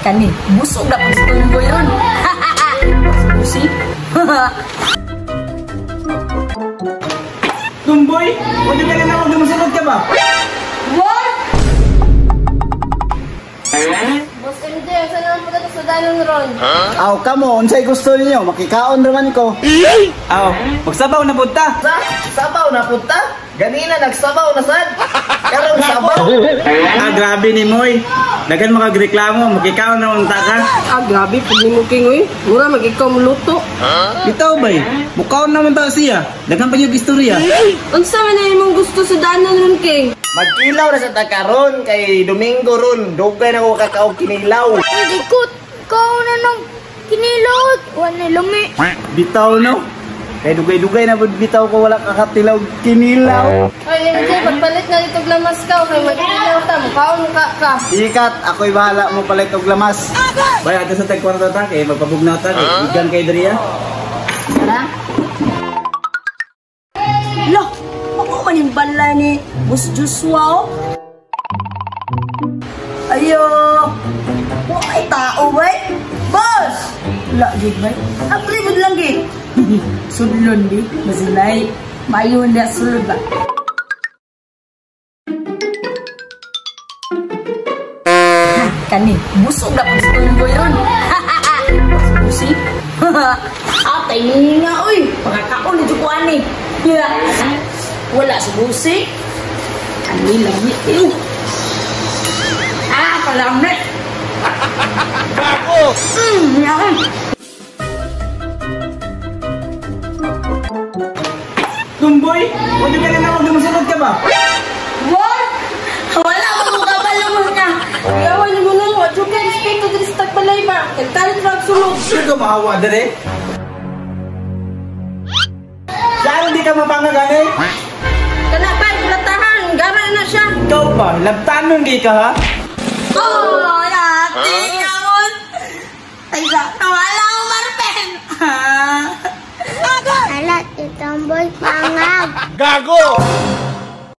Kani, busog na pag tumboy ron. Busi. Tumboy, pwede ka na ako masunod ka ba? What? Boss MJ, saan naman po sa danon ron? Aw, kamo, unsay gusto niyo? Makikaon raman ko. Aw, magsabaw na punta. Sabaw na punta? Ganina nagsabaw na sad. Karong sabaw. Grabe ni Moy. Dagan makagreklamo, makikaon na unta ka. Grabe, pag ni mo kingoy. Mura, mag-ikaw muluto. Bitaw bay, mukaon naman ta siya. Dagan pa yung istorya. Unsa man na imong gusto sa danon ron, King? Magkilaw na sa takaron kay Domingo ron. Dugay na ko kakaog kinilaw. Ikot, ikaw na nang kinilot. Wala lumi. Bitaw no? Kay dugay-dugay na bitaw ko wala kakatilaw kinilaw. Ay, MJ, pagpalit na dito glamas ka. Okay, mag-ilaw ta. Mukaon ka. Ikat, ako'y bahala mo palit og lamas. Bay, ato sa tagkwarta ta kay magpabugnaw ta kay igan kay diriya. Tara. Lo, ako manimbala ni Boss Joshua. Ayo. Ay tao ba? Boss! Lagi ba? Apribod lang gid. Sudlon di, masilay. Mayon na sulod ba? Kani, busog na pag tumboy ron. Busi. Atay nga, uy. Pagkakaon na jukuan eh. Wala si Busi. Kani lagi. Palamit. Ako! Yan. Tumboy, pwede ka na ako masunod ka ba? What? Wala mo kabalo mo na. Yawan niyo mo lang. Wadyo ka, respeto dito sa tagbalay ba? Nagkalit rag sulog. Sure ka maawa dere? Saan di ka mapangagani? Kanapay, platahan. Gara na siya. Ikaw pa, labtanon di ka ha? Oh, yati yawon. Ay, wala ko marpen. Alat, itamboy pangag. Gago!